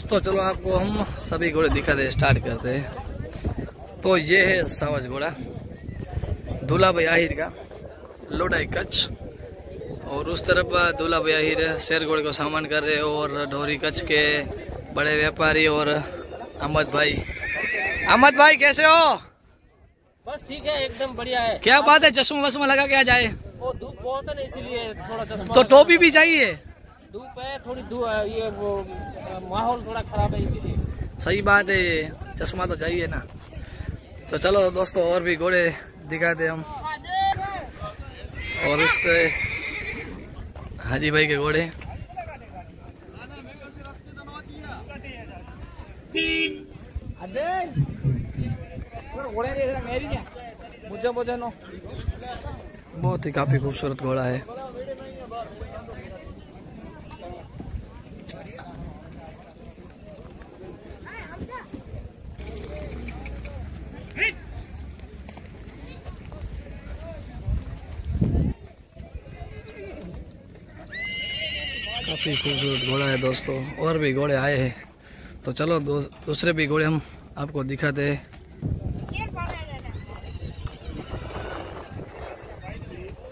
दोस्तों चलो आपको हम सभी घोड़े दिखा दे, स्टार्ट करते हैं। तो ये है सावज घोड़ा दूल्हा भाई आहिर का, लोडाई कच्छ। और उस तरफ दूल्हा भाई आहिर शेर घोड़े को सामान कर रहे हो। और ढोरी कच्छ के बड़े व्यापारी और अहमद भाई कैसे हो? बस ठीक है, एकदम बढ़िया है। क्या बात है, चश्मा वश्मा लगा के आ जाए। वो धूप बहुत है ना, इसीलिए थोड़ा चश्मा। तो टोपी भी चाहिए। धूप है थोड़ी, ये वो माहौल थोड़ा खराब है इसीलिए। सही बात है, चश्मा तो चाहिए ना। तो चलो दोस्तों और भी घोड़े दिखाते हम। और इस हाजी भाई के घोड़े। बहुत ही काफी खूबसूरत घोड़ा है। काफी खूबसूरत घोड़ा है दोस्तों। और भी घोड़े आए हैं, तो चलो दूसरे भी घोड़े हम आपको दिखाते हैं।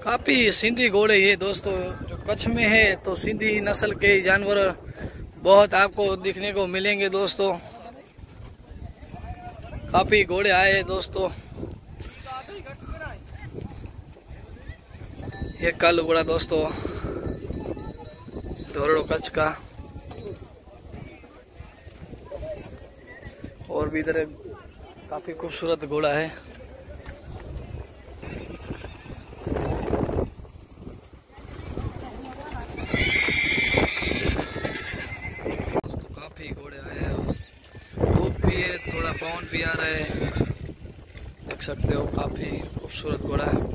काफी सिंधी घोड़े ये दोस्तों, जो कच्छ में है तो सिंधी नस्ल के जानवर बहुत आपको दिखने को मिलेंगे दोस्तों। काफी घोड़े आए हैं दोस्तों। ये कालू घोड़ा दोस्तों, धोरड़ो कच्छ का। और भी इधर काफी खूबसूरत घोड़ा है। दोस्तों काफी घोड़े आए हैं। धूप भी है, थोड़ा पवन भी आ रहा है, देख सकते हो। काफी खूबसूरत घोड़ा है।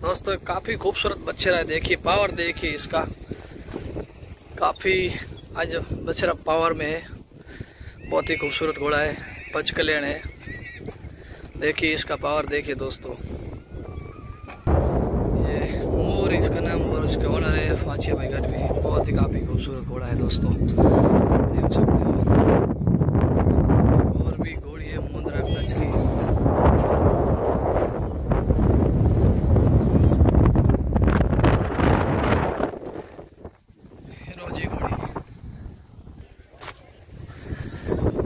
दोस्तों काफी खूबसूरत बछड़ा है, देखिए पावर देखिए इसका। काफी आज बछड़ा पावर में है। बहुत ही खूबसूरत घोड़ा है, पंच कल्याण है। देखिए इसका पावर देखिए दोस्तों। ये मोर इसका नाम, और इसका ओनर है फाचिया भाई गढ़वी। बहुत ही काफी खूबसूरत घोड़ा है दोस्तों, देख सकते हो। और भी घोड़ी है मुंद्रा कच्छ की।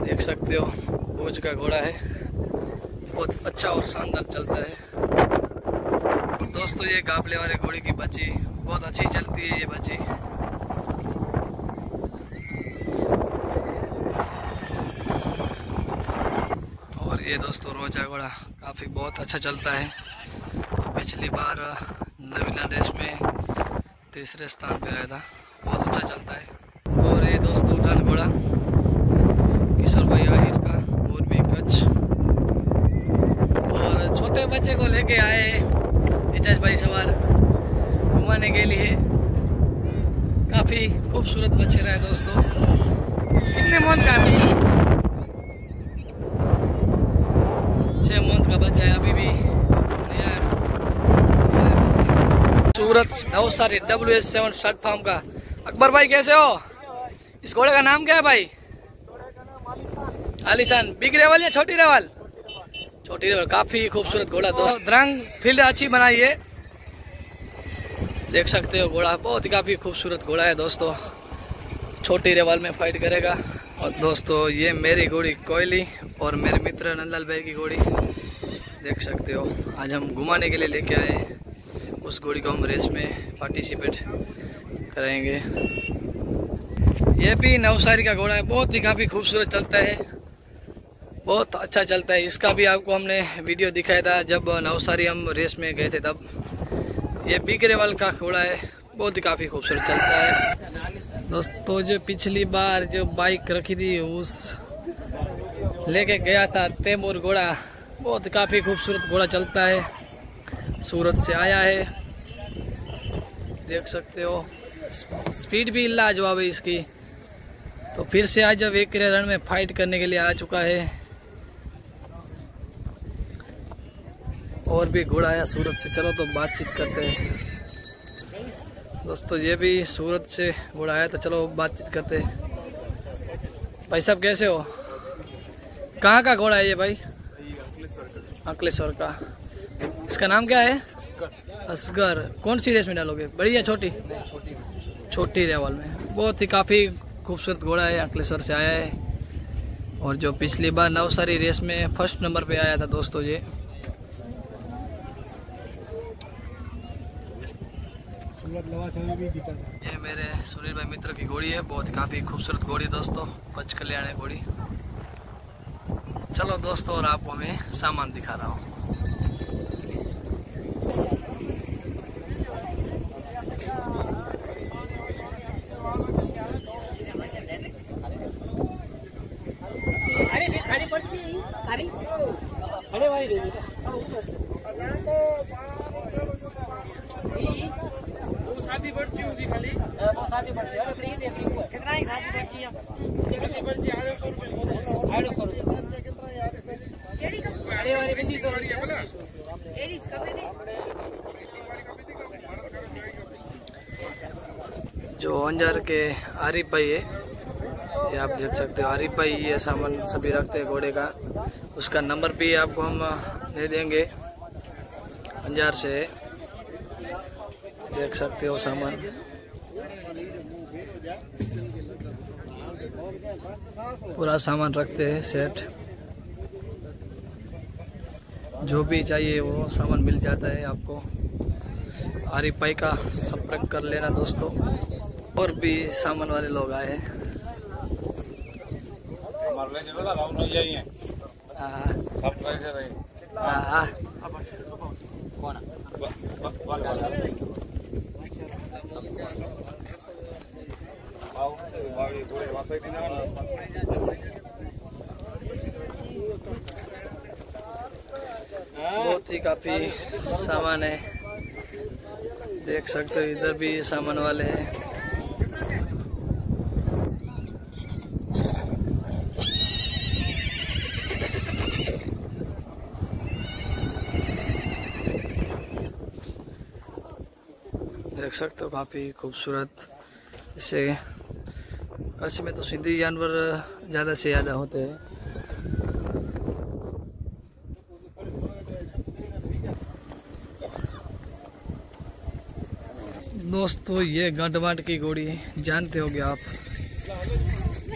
देख सकते हो, बोझ का घोड़ा है, बहुत अच्छा और शानदार चलता है। दोस्तों ये काफले वाले घोड़े की बच्ची बहुत अच्छी चलती है, ये बच्ची। और ये दोस्तों रोजा घोड़ा काफी बहुत अच्छा चलता है। पिछली बार नवीला रेस में तीसरे स्थान पे आया था, बहुत अच्छा चलता है। और ये दोस्तों उड़ान घोड़ा ईश्वर भाई आहिर का, और भी कच्छ। और छोटे बच्चे को लेके आए एजाज भाई सवार घुमाने के लिए। काफी खूबसूरत बच्चे रहे दोस्तों। कितने मंथ का है बच्चा? 6 मंथ का बच्चा है, अभी भी Surat Navsari WS7 stud farm का। अकबर भाई कैसे हो? इस घोड़े का नाम क्या है भाई? आलिशान। बिग रेवल या छोटी रेवल? छोटी रेवल। काफी खूबसूरत घोड़ा दोस्तों। द्रंग फील्ड अच्छी बनाई है, देख सकते हो। घोड़ा बहुत ही काफी खूबसूरत घोड़ा है दोस्तों। छोटी रेवल में फाइट करेगा। और दोस्तों ये मेरी घोड़ी कोयली और मेरे मित्र नंदलाल भाई की घोड़ी, देख सकते हो। आज हम घुमाने के लिए लेके आए। उस घोड़ी को हम रेस में पार्टिसिपेट कराएंगे। ये भी नवसारी का घोड़ा है, बहुत ही काफी खूबसूरत चलता है, बहुत अच्छा चलता है। इसका भी आपको हमने वीडियो दिखाया था जब नवसारी हम रेस में गए थे तब। ये बिगरेवाल का घोड़ा है, बहुत ही काफी खूबसूरत चलता है दोस्तों। जो पिछली बार जो बाइक रखी थी उस लेके गया था तैमूर घोड़ा। बहुत काफ़ी खूबसूरत घोड़ा चलता है, सूरत से आया है, देख सकते हो। स्पीड भी लाजवाब है इसकी। तो फिर से आज जब एक रण में फाइट करने के लिए आ चुका है। और भी घोड़ा आया सूरत से, चलो तो बातचीत करते हैं दोस्तों। ये भी सूरत से घोड़ा आया, तो चलो बातचीत करते हैं। भाई साहब कैसे हो? कहाँ का घोड़ा है ये भाई? अंकलेश्वर का। इसका नाम क्या है? असगर। कौन सी रेस में डालोगे, बड़ी या छोटी? छोटी लेवल में। बहुत ही काफ़ी खूबसूरत घोड़ा है, अंकलेश्वर से आया है। और जो पिछली बार नवसारी रेस में फर्स्ट नंबर पे आया था दोस्तों, ये मेरे सुनील भाई मित्र की घोड़ी है। बहुत काफ़ी खूबसूरत घोड़ी दोस्तों, पच कल्याण है घोड़ी। चलो दोस्तों, और आपको मैं सामान दिखा रहा हूँ। शादी बढ़ती होगी खाली, वो शादी बढ़ती है। कितना ही शादी बढ़ती है? शादी बढ़ती है 800 रुपये। 800 रुपये जो अंजार के आरिफ भाई है, ये आप देख सकते हो। आरिफ भाई ये सामान सभी रखते हैं घोड़े का। उसका नंबर भी आपको हम दे देंगे। अंजार से देख सकते हो सामान। पूरा सामान रखते हैं सेट। जो भी चाहिए वो सामान मिल जाता है आपको। आरिफ भाई का संपर्क कर लेना दोस्तों। और भी सामान वाले लोग आए हैं। बहुत ही काफी सामान है, देख सकते हो। इधर भी सामान वाले हैं। देख सकते हो काफ़ी खूबसूरत। इसे कच्छ में तो सिंधी जानवर ज़्यादा से ज़्यादा होते हैं। दोस्तों ये गढ़वाट की घोड़ी जानते होगे आप,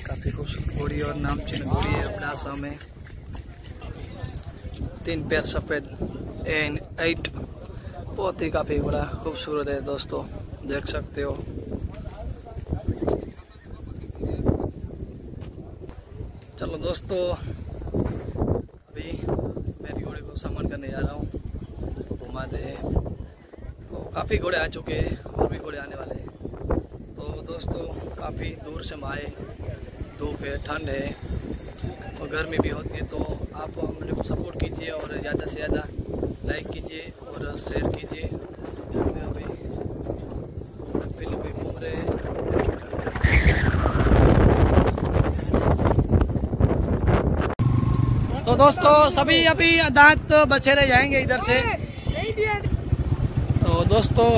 काफ़ी खूबसूरत घोड़ी और नामचीन घोड़ी है अपने आसाम में। 3 पैर सफ़ेद एन 8, बहुत ही काफ़ी बड़ा खूबसूरत है दोस्तों, देख सकते हो। चलो दोस्तों, अभी मेरी घोड़े को सामान करने जा रहा हूँ, तो घुमाते हैं। तो काफ़ी घोड़े आ चुके हैं, और भी घोड़े आने वाले हैं। तो दोस्तों काफ़ी दूर से हम आए, धूप है, ठंड है और गर्मी भी होती है। तो आप मेरे को सपोर्ट कीजिए और ज़्यादा से ज़्यादा लाइक कीजिए और शेयर कीजिए। अभी फिल्म भी घूम रहे हैं। तो दोस्तों सभी अभी दांत बचे रह जाएंगे इधर से। तो दोस्तों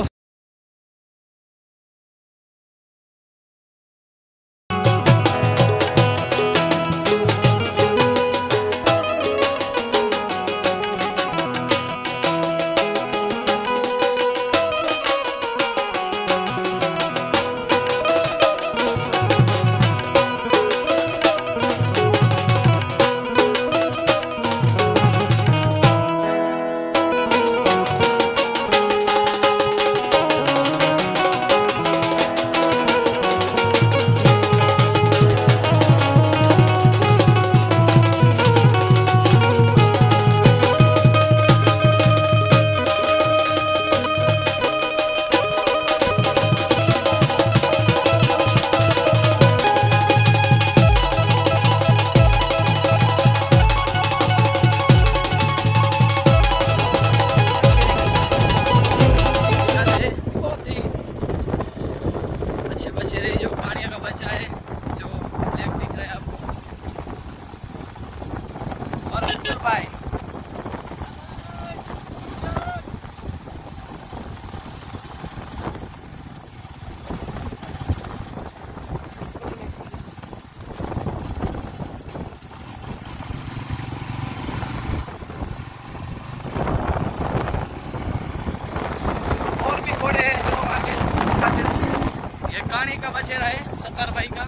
मंजूर भाई। और भी घोड़े हैं जो आगे आते हैं। ये कहानी का बचेरा है सत्तार भाई का।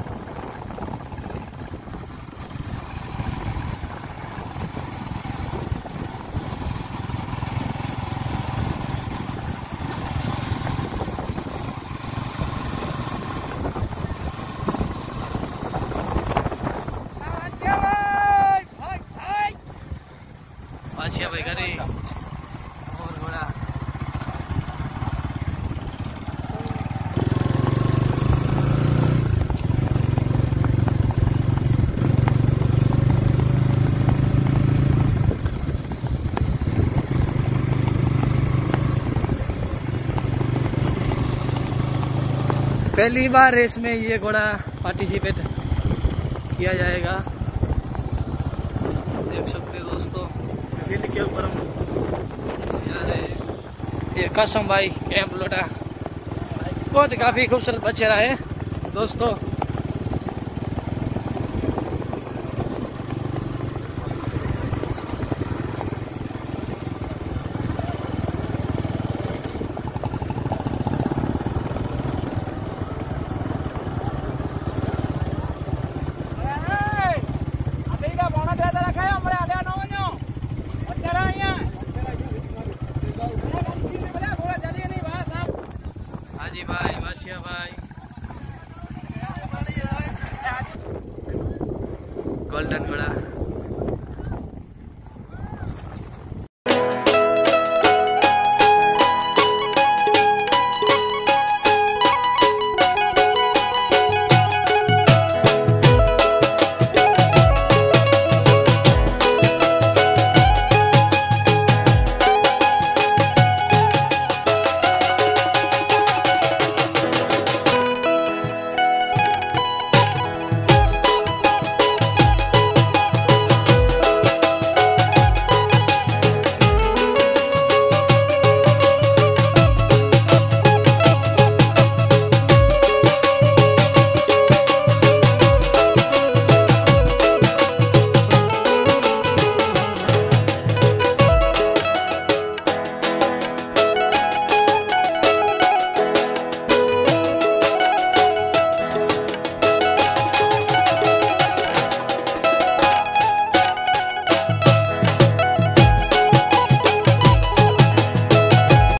अच्छा भाई करे और घोड़ा पहली बार रेस में ये घोड़ा पार्टिसिपेट किया जाएगा। देख सकते हैं दोस्तों हिल के ऊपर हम यार ये कसम भाई कैंप लोटा बहुत काफी खूबसूरत बच्चा है दोस्तों।